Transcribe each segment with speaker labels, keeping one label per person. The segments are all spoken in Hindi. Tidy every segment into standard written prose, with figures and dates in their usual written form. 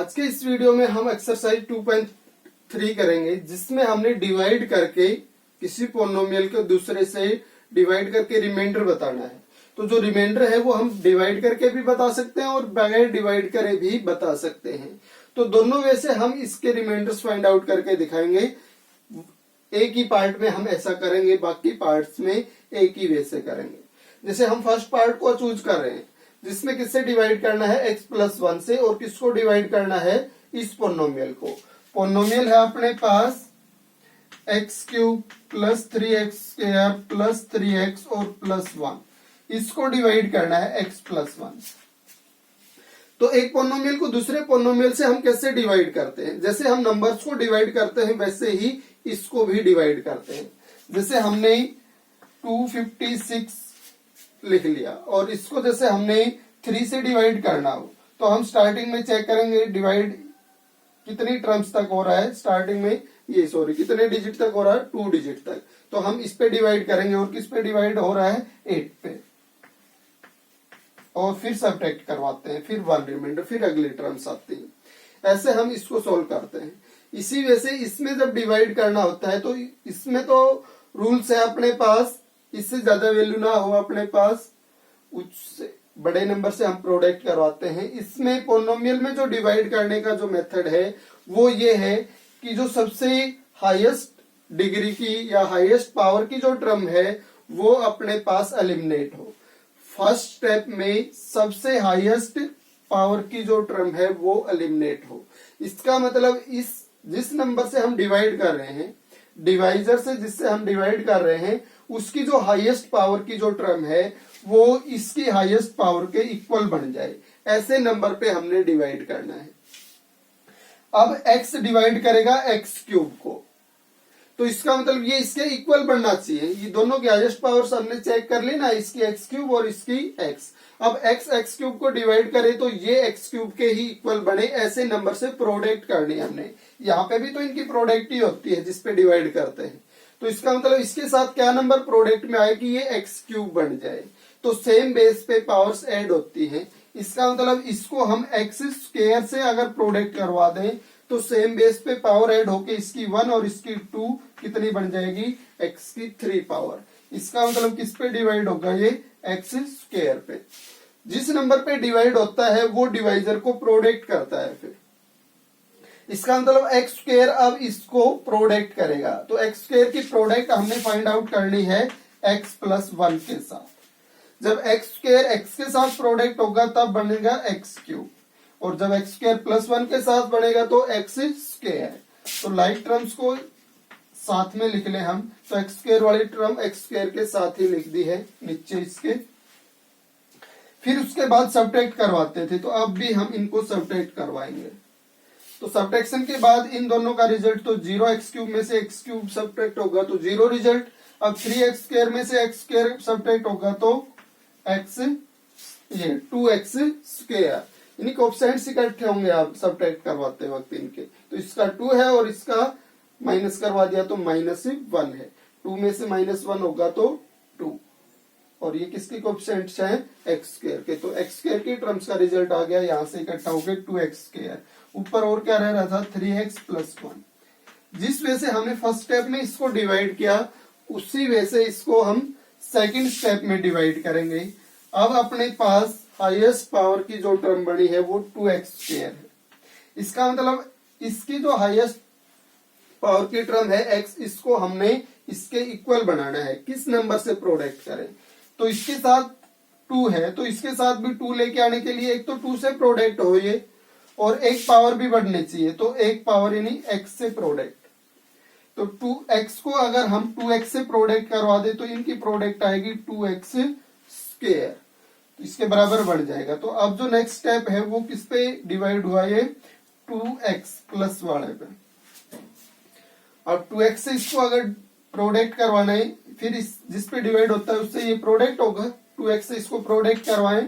Speaker 1: आज के इस वीडियो में हम एक्सरसाइज 2.3 करेंगे, जिसमें हमने डिवाइड करके किसी पोलिनोमियल को दूसरे से डिवाइड करके रिमाइंडर बताना है। तो जो रिमाइंडर है वो हम डिवाइड करके भी बता सकते हैं और बगैर डिवाइड करे भी बता सकते हैं। तो दोनों वे से हम इसके रिमाइंडर्स फाइंड आउट करके दिखाएंगे। एक ही पार्ट में हम ऐसा करेंगे, बाकी पार्ट्स में एक ही वे से करेंगे। जैसे हम फर्स्ट पार्ट को चूज कर रहे हैं, जिसमें किससे डिवाइड करना है, x+1 से, और किसको डिवाइड करना है, इस पोलिनोमियल को। पोलिनोमियल है अपने पास x³ + 3x² + 3x और +1। इसको डिवाइड करना है x+1। तो एक पोलिनोमियल को दूसरे पोलिनोमियल से हम कैसे डिवाइड करते हैं, जैसे हम नंबर्स को डिवाइड करते हैं वैसे ही इसको भी डिवाइड करते हैं। जैसे हमने 256 लिख लिया और इसको जैसे हमने 3 से डिवाइड करना हो, तो हम स्टार्टिंग में चेक करेंगे डिवाइड कितनी टर्म्स तक हो रहा है। स्टार्टिंग में कितने डिजिट तक हो रहा है, 2 डिजिट तक। तो हम इस पे डिवाइड करेंगे और किस पे डिवाइड हो रहा है, 8 पे, और फिर सब्ट्रैक्ट करवाते हैं, फिर 1 रिमाइंडर, फिर अगली टर्म्स आती है। ऐसे हम इसको सोल्व करते हैं। इसी वजह से इसमें जब डिवाइड करना होता है तो इसमें तो रूल्स है अपने पास, इससे ज्यादा वैल्यू ना हो अपने पास, उससे बड़े नंबर से हम प्रोडक्ट करवाते हैं। इसमें पोलिनोमियल में जो डिवाइड करने का जो मेथड है वो ये है कि जो सबसे हाईएस्ट डिग्री की या हाईएस्ट पावर की जो टर्म है वो अपने पास एलिमिनेट हो। फर्स्ट स्टेप में सबसे हाईएस्ट पावर की जो टर्म है वो एलिमिनेट हो। इसका मतलब इस जिस नंबर से हम डिवाइड कर रहे हैं, डिवाइजर से जिससे हम डिवाइड कर रहे हैं, उसकी जो हाईएस्ट पावर की जो टर्म है वो इसकी हाईएस्ट पावर के इक्वल बन जाए, ऐसे नंबर पे हमने डिवाइड करना है। अब x डिवाइड करेगा x³ को, तो इसका मतलब ये इसके इक्वल बनना चाहिए। ये दोनों की हाईएस्ट पावर हमने चेक कर ली ना, इसकी x³ और इसकी x। अब x x³ को डिवाइड करे तो ये x³ के ही इक्वल बने, ऐसे नंबर से प्रोडक्ट करनी है हमने। यहाँ पे भी तो इनकी प्रोडक्ट ही होती है जिसपे डिवाइड करते हैं। तो इसका मतलब इसके साथ क्या नंबर प्रोडक्ट में आए कि ये x³ बन जाए। तो सेम बेस पे पावर्स ऐड होती हैं। इसका मतलब इसको हम x² से अगर प्रोडक्ट करवा दें तो सेम बेस पे पावर ऐड होके इसकी 1 और इसकी 2 कितनी बन जाएगी, x की 3 पावर। इसका मतलब किस पे डिवाइड होगा, ये x² पे। जिस नंबर पे डिवाइड होता है वो डिवाइजर को प्रोडक्ट करता है। फिर इसका मतलब x² अब इसको प्रोडक्ट करेगा। तो x² की प्रोडक्ट हमने फाइंड आउट करनी है x+1 के साथ। जब x² x के साथ प्रोडक्ट होगा तब बनेगा x³, और जब x²+1 के साथ बनेगा तो x²। तो लाइक टर्म्स को साथ में लिख ले हम, तो x² वाली टर्म x² के साथ ही लिख दी है नीचे इसके। फिर उसके बाद सब्ट्रैक्ट करवाते थे, तो अब भी हम इनको सब्ट्रैक्ट करवाएंगे। तो सब्ट्रैक्शन के बाद इन दोनों का रिजल्ट तो 0, x³ में से x³ सब्ट्रैक्ट होगा तो 0 रिजल्ट। अब 3x² में से x² सब्ट्रैक्ट होगा तो 2x²। इन्हीं कोएफिशिएंट्स इकट्ठे होंगे आप सब्ट्रैक्ट करवाते वक्त इनके। तो इसका 2 है और इसका माइनस करवा दिया तो -1 है। 2 में से -1 होगा तो 2, और ये किसके कोएफिशिएंट्स हैं, x² के। तो x² की टर्म्स का रिजल्ट आ गया, यहाँ से इकट्ठा हो गए 2x²। ऊपर और क्या रह रहा था, 3x+1। जिस वजह से हमने फर्स्ट स्टेप में इसको डिवाइड किया, उसी वजह से इसको हम सेकंड स्टेप में डिवाइड करेंगे। अब अपने पास हाईएस्ट पावर की जो टर्म बनी है वो 2x² है। इसका मतलब इसकी जो हाईएस्ट पावर की टर्म है x, इसको हमने इसके इक्वल बनाना है। किस नंबर से प्रोडक्ट करें, तो इसके साथ 2 है तो इसके साथ भी 2 लेके आने के लिए एक तो 2 से प्रोडक्ट हो ये, और एक पावर भी बढ़नी चाहिए, तो एक पावर यानी x से प्रोडक्ट। तो 2x को अगर हम 2x से प्रोडक्ट करवा दे तो इनकी प्रोडक्ट आएगी 2x², इसके बराबर बढ़ जाएगा। तो अब जो नेक्स्ट स्टेप है वो किस पे डिवाइड हुआ, ये 2x+ वाले पे। अब 2x से इसको अगर प्रोडक्ट करवाना है, फिर जिस पे डिवाइड होता है उससे ये प्रोडक्ट होगा। 2x से इसको प्रोडक्ट करवाएं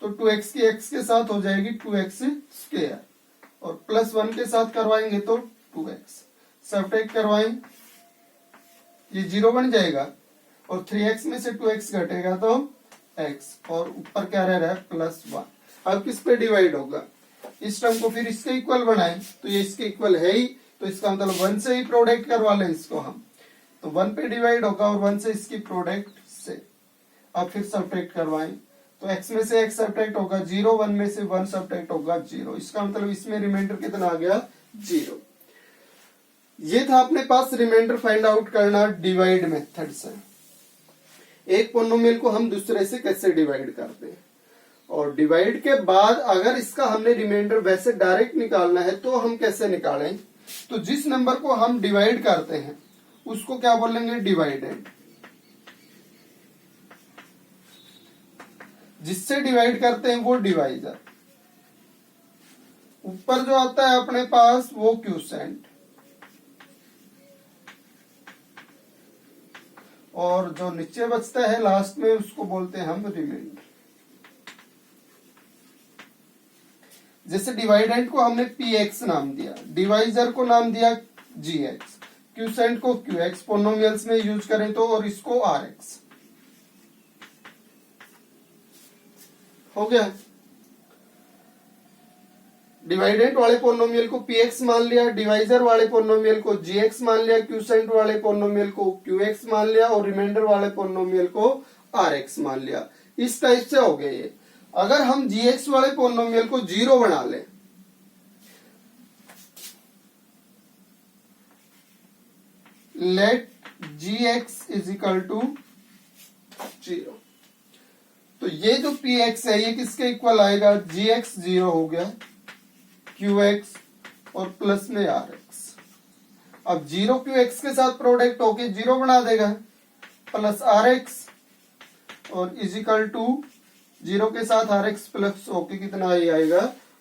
Speaker 1: तो 2x की x के साथ हो जाएगी 2x², और +1 के साथ करवाएंगे तो 2x। सब्ट्रैक्ट करवाएं, ये 0 बन जाएगा, और 3x में से 2x घटेगा तो x, और ऊपर क्या रह रहा है, +1। अब किस पे डिवाइड होगा, इस टर्म को फिर इसके इक्वल बनाएं, तो ये इसके इक्वल है ही, तो इसका मतलब 1 से ही प्रोडक्ट करवा लें इसको हम, तो 1 पे डिवाइड होगा और 1 से इसकी प्रोडक्ट से अब फिर सब्ट्रैक्ट करवाएं, तो x में से x सब्ट्रैक्ट होगा 0, 1 में से 1 सब्ट्रैक्ट होगा 0, इसका मतलब इसमें रिमाइंडर कितना आ गया 0। ये था अपने पास रिमाइंडर फाइंड आउट करना डिवाइड मेथड से। एक पोनोमियल को हम दूसरे से कैसे डिवाइड करते हैं, और डिवाइड के बाद अगर इसका हमने रिमाइंडर वैसे डायरेक्ट निकालना है तो हम कैसे निकालें। तो जिस नंबर को हम डिवाइड करते हैं उसको क्या बोलेंगे, डिवाइडेंड। जिससे डिवाइड करते हैं वो डिवाइजर। ऊपर जो आता है अपने पास वो क्यूसेंट, और जो नीचे बचता है लास्ट में उसको बोलते हैं हम रिमाइंडर। जैसे डिवाइडेंड को हमने px नाम दिया, डिवाइजर को नाम दिया gx, क्यूसेंट को qx पोनोमियल्स में यूज करें तो, और इसको rx। हो गया। डिवाइडेंट वाले पोनोमियल को px मान लिया, डिवाइजर वाले पोनोमियल को gx मान लिया, क्यूसेंट वाले पोनोमियल को qx मान लिया, और रिमाइंडर वाले पोनोमियल को rx मान लिया। इस टाइप से हो गए ये। अगर हम gx वाले पोनोमियल को 0 बना लें, let gx is equal to 0, तो ये जो px है ये किसके इक्वल आएगा, gx 0 हो गया, qx और प्लस में rx। अब 0 qx के साथ प्रोडक्ट होके 0 बना देगा, प्लस rx और इज इक्वल टू 0 के साथ rx प्लस होके कितना ही आएगा,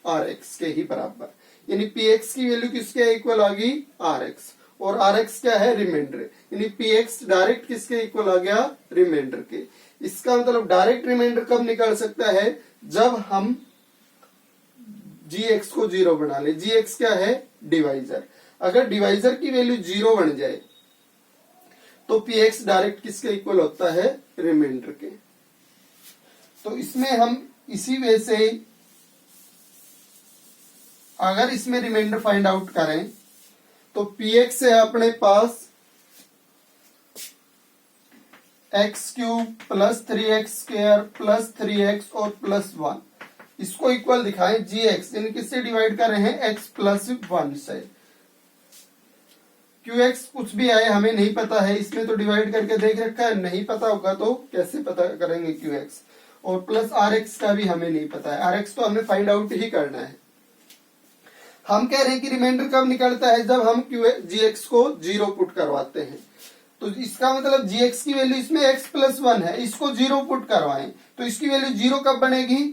Speaker 1: rx के ही बराबर। यानी px की वैल्यू किसके इक्वल आ गई, rx, और rx क्या है, रिमाइंडर। यानी px डायरेक्ट किसके इक्वल आ गया, रिमाइंडर के। इसका मतलब डायरेक्ट रिमाइंडर कब निकाल सकता है, जब हम gx को 0 बना ले। gx क्या है, डिवाइजर। अगर डिवाइजर की वैल्यू 0 बन जाए तो px डायरेक्ट किसके इक्वल होता है, रिमाइंडर के। तो इसमें हम इसी वे से अगर इसमें रिमाइंडर फाइंड आउट करें तो px है अपने पास x cube plus 3x square plus 3x और प्लस 1, इसको इक्वल दिखाएं gx, यानी किससे डिवाइड कर रहे हैं, x प्लस 1 से। qx कुछ भी आए हमें नहीं पता है, इसमें तो डिवाइड करके देख रखा है, नहीं पता होगा तो कैसे पता करेंगे qx, और प्लस rx का भी हमें नहीं पता है, rx तो हमें फाइंड आउट ही करना है। हम कह रहे हैं कि रिमाइंडर कब निकलता है, जब हम gx को 0 पुट करवाते हैं। तो इसका मतलब gx की वैल्यू इसमें x प्लस 1 है, इसको 0 पुट करवाएं तो इसकी वैल्यू 0 कब बनेगी,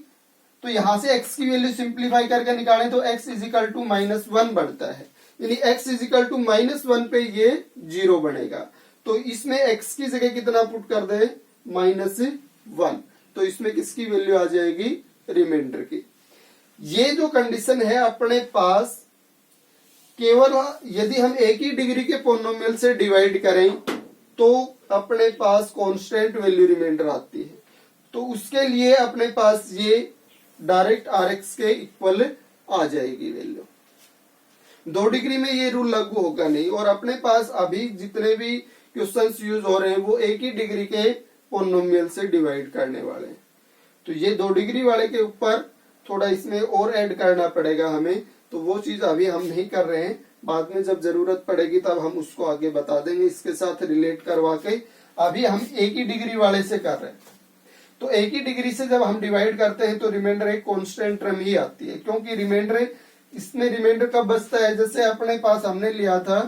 Speaker 1: तो यहां से x की वैल्यू सिंप्लीफाई करके निकालें तो x इज इक्वल टू -1 बनता है, यानी x इज इक्वल टू -1 पे ये 0 बनेगा। तो इसमें x की जगह कितना पुट कर दे, -1, तो इसमें किसकी वैल्यू आ जाएगी, रिमाइंडर की। ये जो कंडीशन है अपने पास केवल यदि हम एक ही डिग्री के पोनोमियल से डिवाइड करें तो अपने पास कांस्टेंट वैल्यू रिमाइंडर आती है, तो उसके लिए अपने पास ये डायरेक्ट rx के इक्वल आ जाएगी वैल्यू। 2 डिग्री में ये रूल लागू होगा नहीं, और अपने पास अभी जितने भी क्वेश्चंस यूज हो रहे हैं वो एक ही डिग्री के पोनोमियल से डिवाइड करने वाले हैं। तो ये 2 डिग्री वाले के ऊपर थोड़ा इसमें और ऐड करना पड़ेगा हमें, तो वो चीज अभी हम नहीं कर रहे हैं, बाद में जब जरूरत पड़ेगी तब हम उसको आगे बता देंगे इसके साथ रिलेट करवा के। अभी हम एक ही डिग्री वाले से कर रहे हैं, तो एक ही डिग्री से जब हम डिवाइड करते हैं तो रिमाइंडर एक कांस्टेंट टर्म ही आती है, क्योंकि रिमाइंडर इसमें रिमाइंडर कब बचता है, जैसे अपने पास हमने लिया था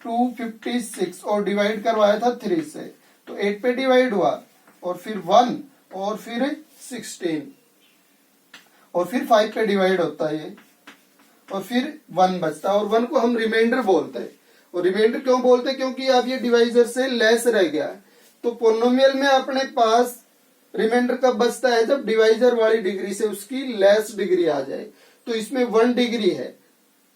Speaker 1: 256 और डिवाइड करवाया था 3 से, तो 8 पे डिवाइड हुआ और फिर 1 और फिर 16 और फिर 5 पे डिवाइड होता है ये, और फिर 1 बचता है, और 1 को हम रिमाइंडर बोलते हैं। और रिमाइंडर क्यों बोलते हैं, क्योंकि अब ये डिवाइजर से लेस रह गया है। तो पोनोमियल में अपने पास रिमाइंडर कब बचता है, जब डिवाइजर वाली डिग्री से उसकी लेस डिग्री आ जाए। तो इसमें 1 डिग्री है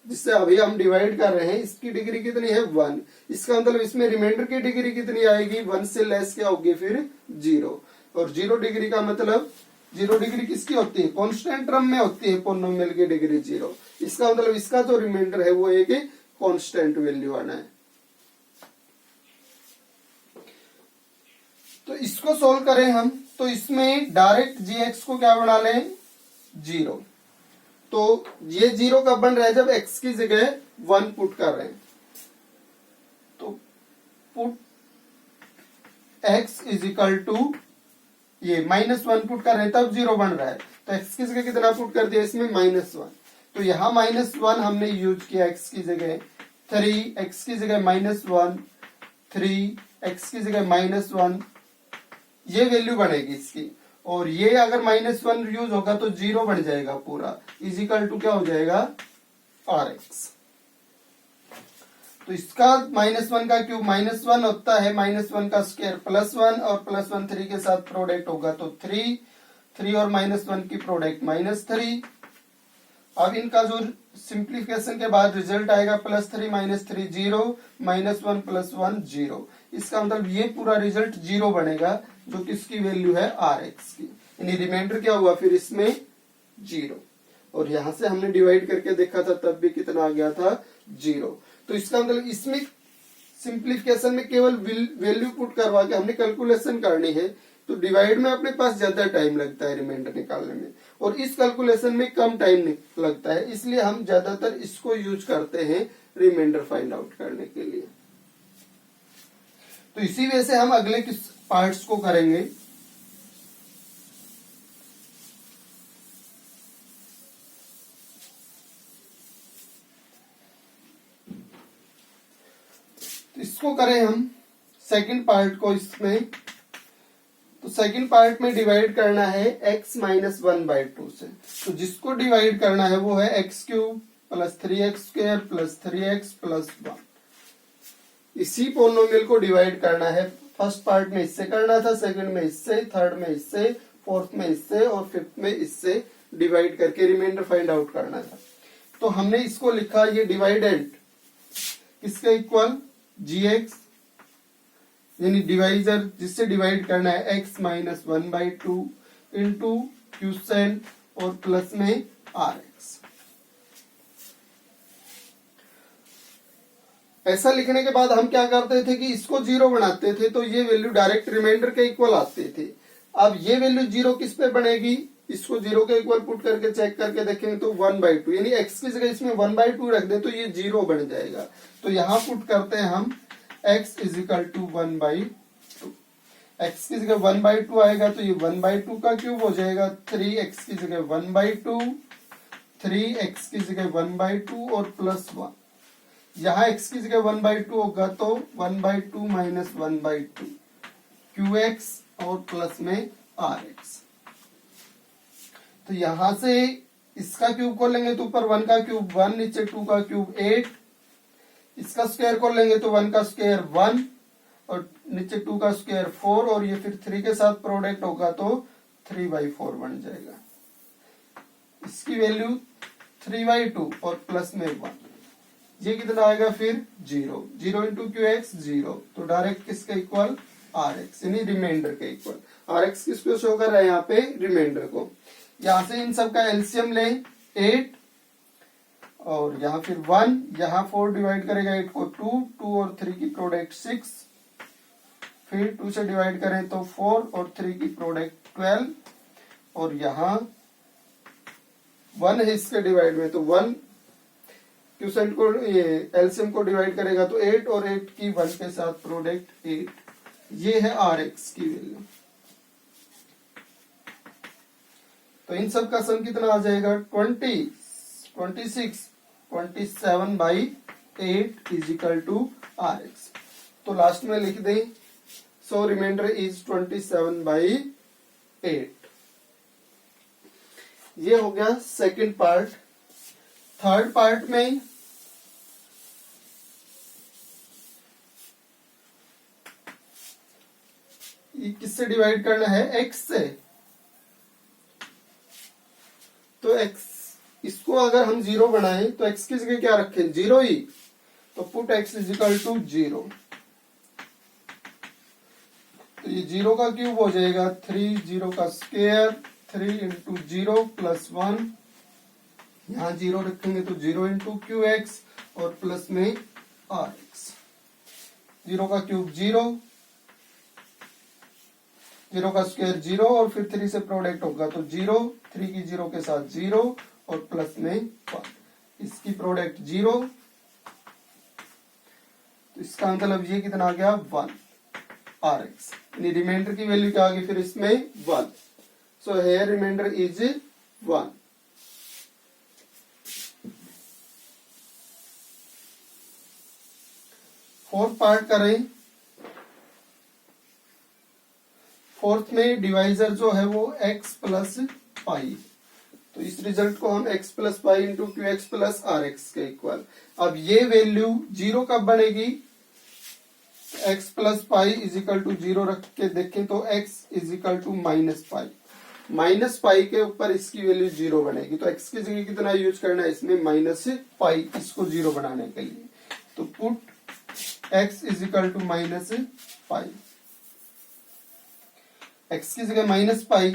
Speaker 1: जिससे अभी हम डिवाइड कर रहे हैं, इसकी डिग्री कितनी है, 1। इसका मतलब इसमें रिमाइंडर की डिग्री कितनी आएगी, 1 से लेस क्या होगी फिर 0, और 0 डिग्री का मतलब 0 डिग्री किसकी होती है? कांस्टेंट टर्म में होती है पोलिनोमियल की डिग्री 0। इसका मतलब इसका जो रिमाइंडर है वो एक कांस्टेंट वैल्यू आना है। तो इसको सोल्व करें हम, तो इसमें डायरेक्ट gx को क्या बना लें? 0। तो ये 0 कब बन रहा है? जब x की जगह 1 पुट कर रहे हैं। तो put x is equal to ये -1 पुट कर रहे हैं तब 0 बन रहा है। तो x की जगह कितना पुट कर दिया इसमें? -1। तो यहाँ -1 हमने यूज किया x की जगह 3, x की जगह -1 3, x की जगह -1, ये वैल्यू बनेगी इसकी। और ये अगर -1 यूज होगा तो 0 बन जाएगा पूरा, इज इक्वल टू क्या हो जाएगा? rx। तो इसका -1 का क्यूब -1 होता है, -1 का स्क्वायर +1 और +1 3 के साथ प्रोडक्ट होगा तो 3 और -1 की प्रोडक्ट -3। अब इनका जो सिंप्लीफिकेशन के बाद रिजल्ट आएगा +3 -3 0, -1 +1 0। इसका मतलब ये पूरा रिजल्ट 0 बनेगा, जो कि इसकी वैल्यू है rx की। यानी रिमाइंडर क्या हुआ फिर इसमें? 0। और यहां से हमने डिवाइड करके देखा था तब भी कितना आ गया था? 0। तो इसका मतलब इसमें सिंप्लीफिकेशन में केवल वैल्यू पुट करवा के हमने कैलकुलेशन करनी है, तो डिवाइड में अपने पास ज्यादा टाइम लगता है रिमाइंडर निकालने में, और इस कैलकुलेशन में कम टाइम लगता है। इसलिए हम ज्यादातर इसको यूज करते हैं रिमाइंडर फाइंड आउट करने के लिए। तो इसी वजह से हम अगले किस पार्ट्स को करेंगे। तो इसको करें हम सेकंड पार्ट को इसमें। तो सेकंड पार्ट में डिवाइड करना है x - 1/2 से। तो जिसको डिवाइड करना है वो है x³ + 3x² + 3x + 1। इसी पोलिनोमियल को डिवाइड करना है। फर्स्ट पार्ट में इससे करना था, सेकंड में इससे, थर्ड में इससे, फोर्थ में इससे और फिफ्थ में इससे डिवाइड करके रिमाइंडर फाइंड आउट करना था। तो हमने इसको लिखा, ये डिवाइडेंट किसके इक्वल? gx, यानी डिवाइजर जिससे डिवाइड करना है x - 1/2 इंटू क्यूसेंट और प्लस में rx। ऐसा लिखने के बाद हम क्या करते थे कि इसको 0 बनाते थे, तो ये वैल्यू डायरेक्ट रिमाइंडर के इक्वल आते थे। अब ये वैल्यू 0 किस पे बनेगी? इसको 0 के इक्वल पुट करके चेक करके देखेंगे तो 1/2, यानी x की जगह इसमें 1/2 रख दे तो ये 0 बन जाएगा। तो यहां पुट करते हैं हम x is equal to 1/2। x की जगह 1/2 आएगा तो ये 1/2 का क्यूब हो जाएगा। 3x की जगह 1/2, 3x की जगह 1/2 और +1। यहाँ x की जगह 1/2 होगा तो 1/2 - 1/2 qx और प्लस में rx। तो यहां से इसका क्यूब को लेंगे तो ऊपर 1 का क्यूब 1, नीचे 2 का क्यूब 8। इसका स्क्वायर को लेंगे तो 1 का स्क्वायर 1 और नीचे 2 का स्क्वायर 4, और ये फिर 3 के साथ प्रोडक्ट होगा तो 3/4 बन जाएगा। इसकी वैल्यू 3/2 और प्लस में 1, ये कितना आएगा फिर? 0। 0 इंटू QX 0। तो डायरेक्ट किसके इक्वल? RX, यानी रिमाइंडर के इक्वल। RX किसको शो कर रहा है यहाँ पे? रिमाइंडर को। यहां से इन सब का एलसीएम लें 8 और यहाँ फिर 1, यहाँ 4 डिवाइड करेगा 8 को 2 और 3 की प्रोडक्ट 6, फिर 2 से डिवाइड करें तो 4 और 3 की प्रोडक्ट 12, और यहाँ 1 है इसके डिवाइड में तो 1 क्यूसेंट को ये एलसीएम को डिवाइड करेगा तो 8 और 8 की 1 के साथ प्रोडक्ट 8। ये है RX की वैल्यू। तो इन सब का सम कितना आ जाएगा? 20, 26, 27/8 इज इक्वल टू RX। तो लास्ट में लिख दें, सो रिमाइंडर इज 27/8। ये हो गया सेकंड पार्ट। थर्ड पार्ट में ये किससे डिवाइड करना है? x से। तो x, इसको अगर हम 0 बनाएं तो x की जगह क्या रखें? 0 ही। तो put x is equal to 0। तो ये 0 का क्यूब हो जाएगा 3, 0 का स्क्वायर 3 इंटू 0 प्लस 1, यहाँ 0 रखेंगे तो 0 इंटू क्यू एक्स और प्लस में आर एक्स। 0 का क्यूब 0, 0 का स्क्वायर 0 और फिर 3 से प्रोडक्ट होगा तो 0, 3 की 0 के साथ 0 और प्लस में 1, इसकी प्रोडक्ट 0, तो इसका मतलब ये कितना आ गया 1 आर एक्स, यानी रिमाइंडर की वैल्यू क्या आ गई फिर इसमें 1। So here remainder is 1। Fourth part करें। फोर्थ में डिवाइजर जो है वो x प्लस पाई, तो इस रिजल्ट को हम x plus pi into Q X plus R X के इक्वल। अब ये वैल्यू 0 कब बनेगी, x plus pi is equal to 0 रख के देखें तो x is equal to minus pi, minus pi के ऊपर इसकी वैल्यू 0 बनेगी। तो x की जगह कितना यूज करना है इसमें माइनस पाई, इसको 0 बनाने के लिए। तो put x is equal to minus pi, x की जगह माइनस पाई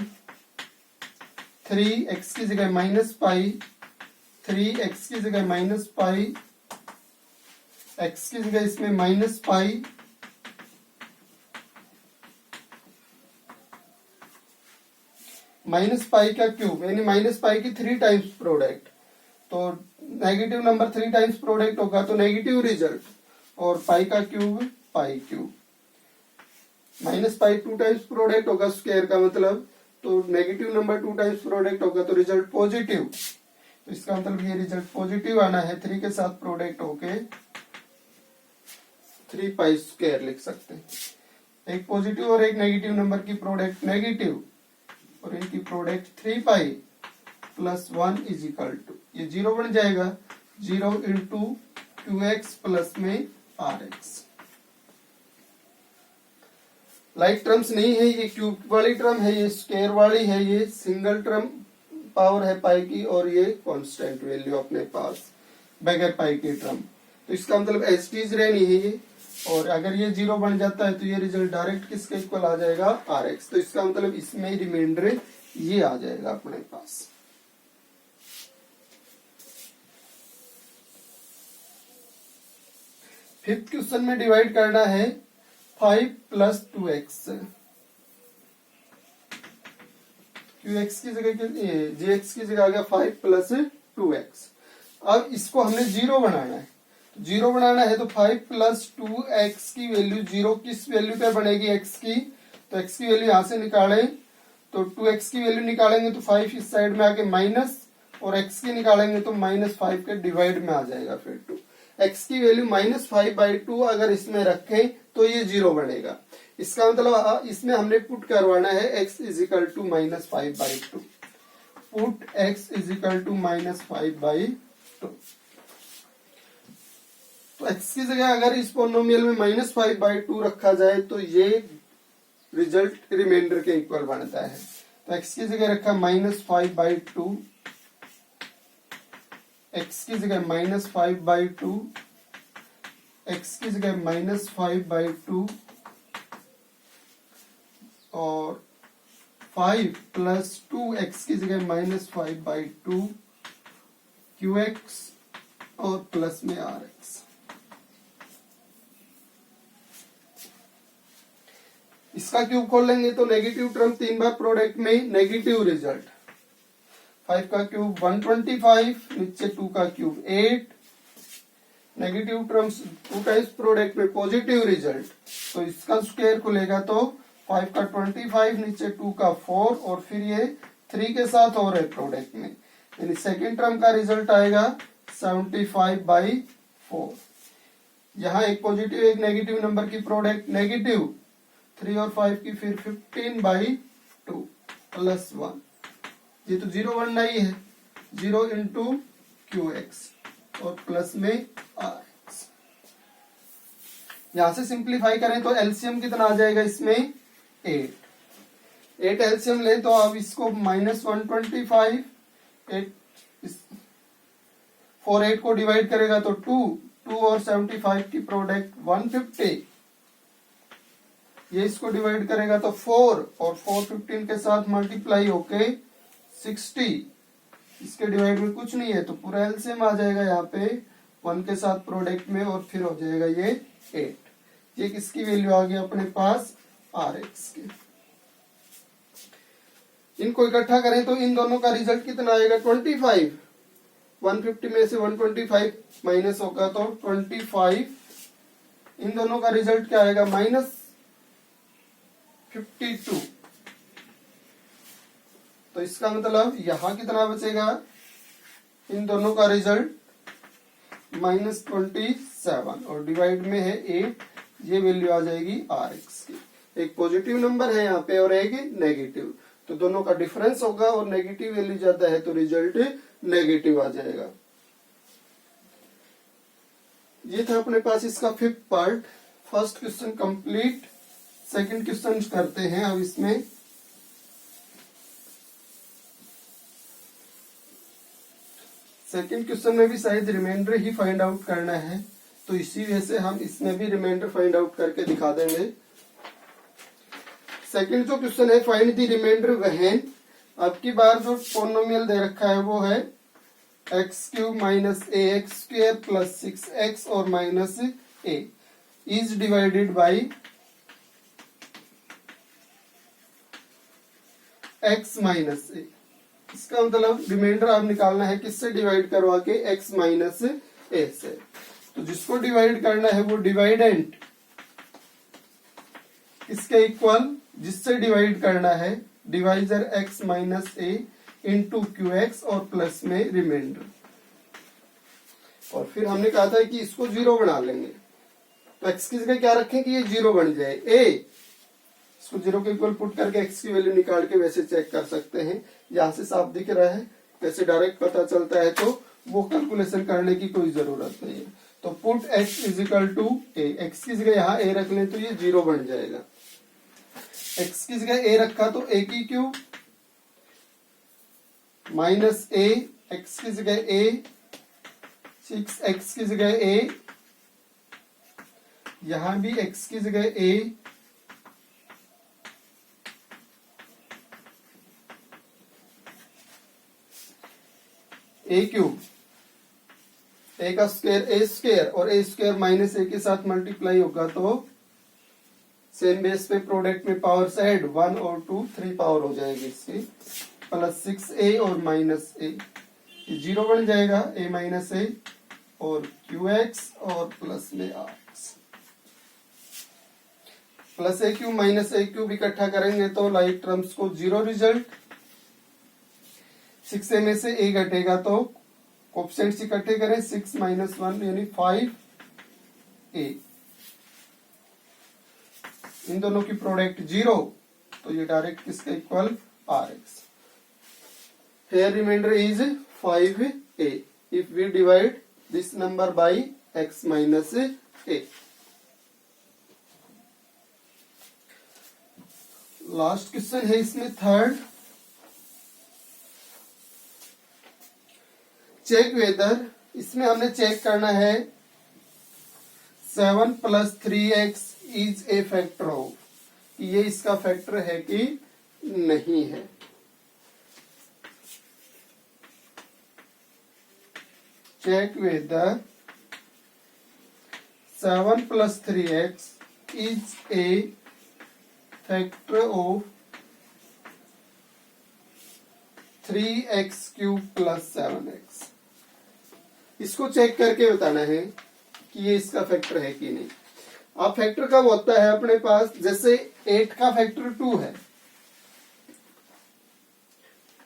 Speaker 1: 3, x की जगह माइनस पाई 3, x की जगह माइनस पाई, x की जगह इसमें माइनस पाई, माइनस पाई का क्यूब, यानी माइनस पाई की 3 टाइम्स प्रोडक्ट। तो नेगेटिव नंबर 3 टाइम्स प्रोडक्ट होगा तो नेगेटिव रिजल्ट, और पाई का क्यूब पाई cube. Minus pi 2 times product होगा स्क्वायर का मतलब, तो नेगेटिव नंबर 2 टाइम्स प्रोडक्ट होगा तो रिजल्ट पॉजिटिव। तो इसका मतलब ये रिजल्ट पॉजिटिव आना है, 3 के साथ प्रोडक्ट होके 3 पाई स्क्वायर लिख सकते हैं। एक पॉजिटिव और एक नेगेटिव नंबर की प्रोडक्ट नेगेटिव और इनकी product 3 pi plus 1 is equal to, ये 0 बन जाएगा 0 इंटू क्यू एक्स प्लस में आर एक्स। लाइक टर्म्स नहीं है, ये क्यूब वाली टर्म है, ये स्क्वायर वाली है, ये सिंगल टर्म पावर है पाई की, और ये कांस्टेंट वैल्यू अपने पास बगैर पाई की टर्म। तो इसका मतलब एज टी इज रहनी है ये, और अगर ये 0 बन जाता है तो ये रिजल्ट डायरेक्ट किसके इक्वल आ जाएगा आर एक्स। तो इसका मतलब इसमें रिमाइंडर ये आ जाएगा अपने पास। फिफ्थ क्वेश्चन में डिवाइड करना है 5 प्लस 2x, क्यू एक्स की जगह जे एक्स की जगह आ गया 5 प्लस 2x। अब इसको हमने 0 बनाना है, तो 0 बनाना है तो 5 प्लस 2x की वैल्यू 0 किस वैल्यू पे बनेगी x की, तो x की वैल्यू यहां से निकालें तो 2x की वैल्यू निकालेंगे तो 5 इस साइड में आके माइनस, और x की निकालेंगे तो -5 के डिवाइड में आ जाएगा फिर 2। x की वैल्यू -5/2 अगर इसमें रखें तो ये 0 बनेगा। इसका मतलब इसमें हमने पुट करवाना है x is equal to -5/2, put x is equal to -5/2। तो x की जगह अगर इस पोलिनोमियल में -5/2 रखा जाए तो ये रिजल्ट रिमाइंडर के इक्वल बनता है। तो x की जगह रखा -5/2, x की जगह -5/2, x की जगह -5/2 और 5 प्लस 2x की जगह -5/2 qx और प्लस में rx। इसका क्यूब खोल लेंगे तो नेगेटिव टर्म 3 बार प्रोडक्ट में नेगेटिव रिजल्ट, 5 का क्यूब 125, नीचे 2 का cube 8, negative terms 2 times product में पॉजिटिव रिजल्ट, तो इसका स्क्वायर खुलेगा तो 5 का 25, नीचे 2 का 4 और फिर ये 3 के साथ और है प्रोडक्ट में, यानी सेकेंड टर्म का रिजल्ट आएगा 75/4। यहाँ एक पॉजिटिव एक नेगेटिव नंबर की प्रोडक्ट नेगेटिव 3 और 5 की फिर 15/2 प्लस 1, ये तो 0 बनना ही है, 0 इंटू क्यू एक्स और प्लस में आर एक्स। यहां से सिंप्लीफाई करें तो एलसीएम कितना आ जाएगा इसमें 8 एलसीएम ले तो अब इसको -125, 4 8 को डिवाइड करेगा तो 2 और 75 की प्रोडक्ट 150, ये इसको डिवाइड करेगा तो 4 और 4 15 के साथ मल्टीप्लाई होके 60। इसके डिवाइड में कुछ नहीं है तो पूरा एलसीएम आ जाएगा यहाँ पे 1 के साथ प्रोडक्ट में और फिर हो जाएगा ये 8। ये किसकी वैल्यू आ गई अपने पास RX की। इनको इकट्ठा करें तो इन दोनों का रिजल्ट कितना आएगा 25। 150 में से 125 माइनस होगा तो 25। इन दोनों का रिजल्ट क्या आएगा -52। तो इसका मतलब यहां कितना बचेगा, इन दोनों का रिजल्ट -27 और डिवाइड में है 8। ये वैल्यू आ जाएगी RX की। एक पॉजिटिव नंबर है यहाँ पे और एक नेगेटिव, तो दोनों का डिफरेंस होगा और नेगेटिव वैल्यू ज्यादा है तो रिजल्ट नेगेटिव आ जाएगा। ये था अपने पास इसका 5th part. First question complete. Second question करते हैं अब इसमें। सेकंड क्वेश्चन में भी शायद रिमाइंडर ही फाइंड आउट करना है, तो इसी वजह से हम इसमें भी रिमाइंडर फाइंड आउट करके दिखा देंगे। सेकंड जो क्वेश्चन है फाइंड द रिमाइंडर व्हेन, अब की बार जो पॉलिनोमियल दे रखा है वो है x³ - ax² + 6x और -a is divided by x - a। इसका मतलब रिमाइंडर आप निकालना है किससे डिवाइड करवा के, x - a से। तो जिसको डिवाइड करना है वो डिवाइडेंट इसके इक्वल, जिससे डिवाइड करना है divisor x - a into QX और प्लस में रिमाइंडर। और फिर हमने कहा था कि इसको 0 बना लेंगे, तो x की जगह क्या रखें कि ये 0 बन जाए। इसको 0 के इक्वल पुट करके x की वैल्यू निकाल के वैसे चेक कर सकते हैं। यहाँ से साफ दिख रहा है, वैसे डायरेक्ट पता चलता है तो वो कैलकुलेशन करने की कोई जरूरत नहीं है। तो पुट x = a, x की जगह यहाँ a रख लें तो ये 0 बन जाएगा। x की जगह a रखा तो a³ माइनस a, x की जगह a, 6x की जगह a, यहां भी x की जगह a, a³ a का स्क्वायर a² और a² माइनस a के साथ मल्टीप्लाई होगा तो सेम बेस पे प्रोडक्ट में पावर से ऐड 1 और 2 3 पावर हो जाएगी इसकी, प्लस 6a और -a 0 बन जाएगा, a - a और QX और प्लस में RX। प्लस a³ - a³ इकट्ठा करेंगे तो लाइक टर्म्स को 0 रिजल्ट। 6a में से a घटेगा तो कोएफिशिएंट्स इकट्ठे करें, 6 - 1 यानी 5a। इन दोनों की प्रोडक्ट 0, तो ये डायरेक्ट किसके equal RX। Here remainder is 5a if we divide this number by x minus a. Last question है इसमें थर्ड। चेक वेदर, इसमें हमने चेक करना है 7 + 3x is a factor of, कि ये इसका फैक्टर है कि नहीं है। check whether 7 + 3x is a factor of 3x³ + 7x। इसको चेक करके बताना है कि ये इसका फैक्टर है कि नहीं। अब फैक्टर कब होता है अपने पास, जैसे 8 का फैक्टर 2 है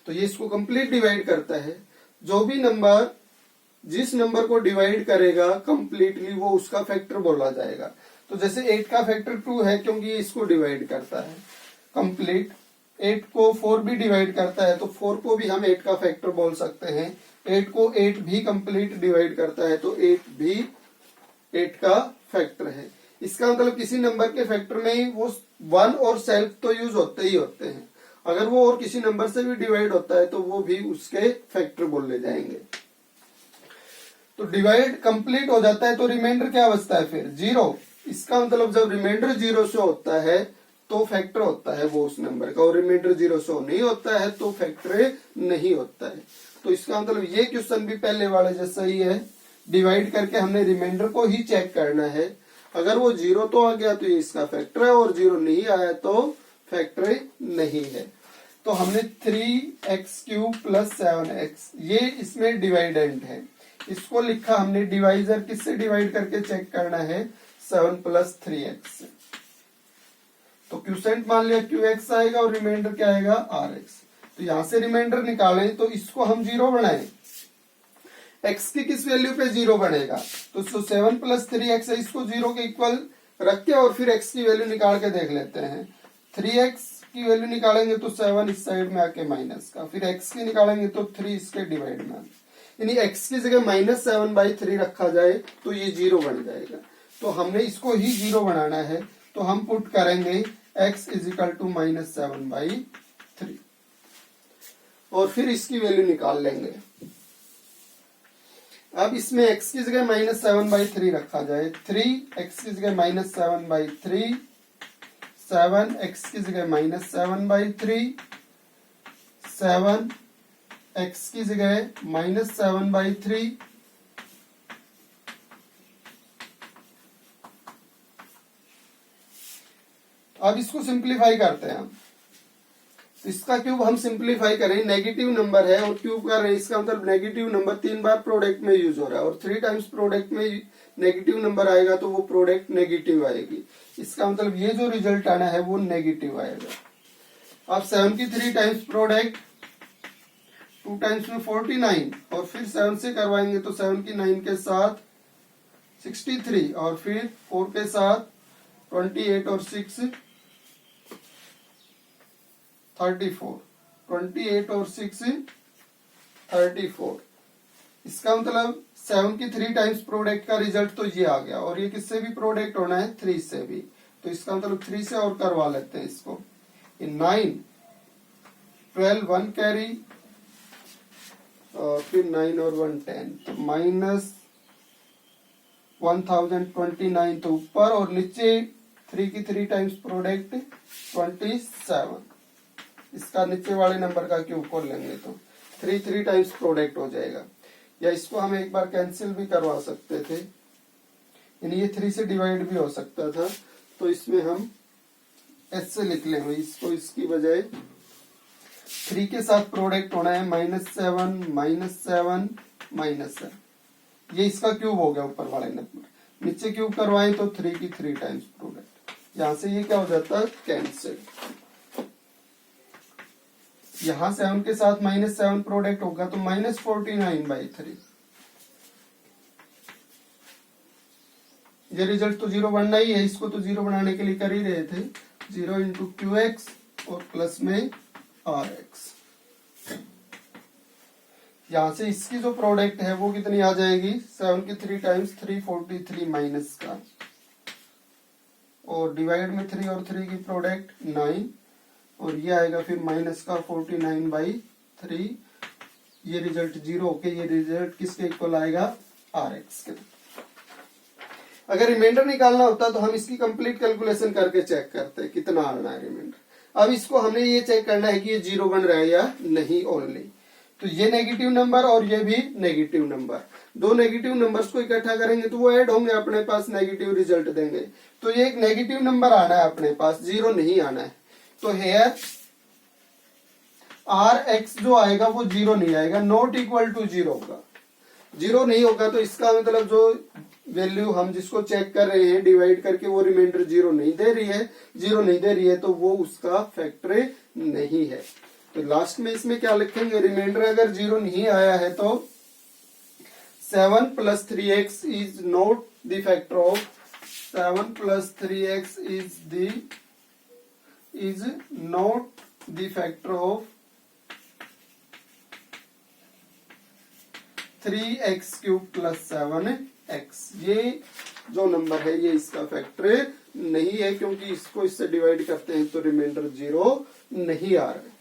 Speaker 1: तो ये इसको कंप्लीट डिवाइड करता है। जो भी नंबर जिस नंबर को डिवाइड करेगा कंप्लीटली वो उसका फैक्टर बोला जाएगा। तो जैसे 8 का फैक्टर 2 है क्योंकि ये इसको डिवाइड करता है कंप्लीट। 8 को 4 भी डिवाइड करता है तो 4 को भी हम 8 का फैक्टर बोल सकते हैं। 8 को 8 भी कंप्लीट डिवाइड करता है तो 8 भी 8 का फैक्टर है। इसका मतलब किसी नंबर के फैक्टर में वो 1 और सेल्फ तो यूज होते ही होते हैं, अगर वो और किसी नंबर से भी डिवाइड होता है तो वो भी उसके फैक्टर बोले जाएंगे। तो डिवाइड कंप्लीट हो जाता है तो रिमाइंडर क्या बचता है फिर 0। इसका मतलब जब रिमाइंडर 0 से होता है तो फैक्टर होता है वो उस नंबर का, और रिमाइंडर 0 से नहीं होता है तो फैक्टर नहीं होता है। तो इसका मतलब ये क्वेश्चन भी पहले वाले जैसा ही है, डिवाइड करके हमने रिमाइंडर को ही चेक करना है। अगर वो 0 तो आ गया तो ये इसका फैक्टर है, और 0 नहीं आया तो फैक्टर नहीं है। तो हमने 3x³ + 7x ये इसमें डिवाइडेंट है, इसको लिखा हमने डिवाइजर, किससे डिवाइड करके चेक करना है, 7 + 3x। तो क्यूसेंट मान लिया qx आएगा और रिमाइंडर क्या आएगा, rx। तो यहां से रिमाइंडर निकालें तो इसको हम 0 बनाएं, x की किस वैल्यू पे 0 बनेगा, तो 7 + 3x है, इसको 0 के इक्वल रख के और फिर x की वैल्यू निकाल के देख लेते हैं। 3x की वैल्यू निकालेंगे तो 7 इस साइड में आके माइनस का, फिर x की निकालेंगे तो 3 इसके डिवाइड में, यानी x की जगह -7/3 रखा जाए तो ये 0 बन जाएगा। तो हमने इसको ही 0 बनाना है, तो हम पुट करेंगे x = -7/3 और फिर इसकी वैल्यू निकाल लेंगे। अब इसमें x की जगह -7/3 रखा जाए, 3x की जगह -7/3, 7x की जगह -7/3, 7x की जगह -7/3, अब इसको सिंप्लीफाई करते हैं हम। तो इसका क्यूब हम सिंप्लीफाई करें, नेगेटिव नंबर है और क्यूब कर रहे हैं, इसका मतलब नेगेटिव नंबर 3 बार प्रोडक्ट में यूज हो रहा है, और 3 टाइम्स प्रोडक्ट में नेगेटिव नंबर आएगा तो वो प्रोडक्ट नेगेटिव आएगी। इसका मतलब ये जो रिजल्ट आना है वो नेगेटिव आएगा। अब 7 की 3 टाइम्स प्रोडक्ट, 2 टाइम्स में 49, और फिर 7 से करवाएंगे तो 7 की 9 के साथ 63, और फिर 4 के साथ 28 और 6 34, 28 और 6 34। इसका मतलब 7 की 3 टाइम्स प्रोडक्ट का रिजल्ट तो ये आ गया, और ये किससे भी प्रोडक्ट होना है, 3 से भी, तो इसका मतलब 3 से और करवा लेते हैं इसको। 9 12 1 कैरी, और फिर 9 और 1 10, तो -1029 तो ऊपर, और नीचे 3 की 3 टाइम्स प्रोडक्ट 27। इसका नीचे वाले नंबर का क्यूब कर लेंगे तो 3 टाइम्स प्रोडक्ट हो जाएगा, या इसको हम एक बार कैंसिल भी करवा सकते थे, यानी ये 3 से डिवाइड भी हो सकता था। तो इसमें हम ऐसे लिख लेंगे इसको, इसकी बजाय 3 के साथ प्रोडक्ट होना है -7 -7 -7, ये इसका क्यूब हो गया ऊपर वाले नंबर। नीचे क्यूब करवाएं तो 3 की 3 टाइम्स प्रोडक्ट, यहां से ये क्या हो जाता है, कैंसिल। यहां 7 के साथ -7 प्रोडक्ट होगा तो -49/3, ये रिजल्ट तो 0 बनना ही है, इसको तो 0 बनाने के लिए कर ही रहे थे। 0 × qx और प्लस में rx, यहां से इसकी जो प्रोडक्ट है वो कितनी आ जाएगी, 7 की 3 टाइम्स 343 माइनस का, और डिवाइड में 3 और 3 की प्रोडक्ट 9, और ये आएगा फिर माइनस का 49/3। ये रिजल्ट 0 होके ये रिजल्ट किसके इक्वल आएगा, rx के। अगर रिमाइंडर निकालना होता तो हम इसकी कंप्लीट कैलकुलेशन करके चेक करते हैं कितना आना है रिमाइंडर। अब इसको हमने ये चेक करना है कि ये 0 बन रहा है या नहीं ओनली। तो ये नेगेटिव नंबर और ये भी नेगेटिव नंबर, दो नेगेटिव नंबर्स को इकट्ठा करेंगे तो वो ऐड होंगे, अपने पास नेगेटिव रिजल्ट देंगे। तो ये एक नेगेटिव नंबर आना है अपने पास, 0 नहीं आना है। तो हेयर rx जो आएगा वो 0 नहीं आएगा, नॉट इक्वल टू 0 होगा। 0 नहीं होगा तो इसका मतलब जो वैल्यू हम जिसको चेक कर रहे हैं डिवाइड करके वो रिमाइंडर 0 नहीं दे रही है, 0 नहीं दे रही है तो वो उसका फैक्टर नहीं है। तो लास्ट में इसमें क्या लिखेंगे, रिमाइंडर अगर 0 नहीं आया है तो 7 + 3x is not the factor of 7 + 3x is not the factor of 3x³ + 7x। ये जो नंबर है ये इसका फैक्टर नहीं है, क्योंकि इसको इससे डिवाइड करते हैं तो रिमाइंडर 0 नहीं आ रहा है।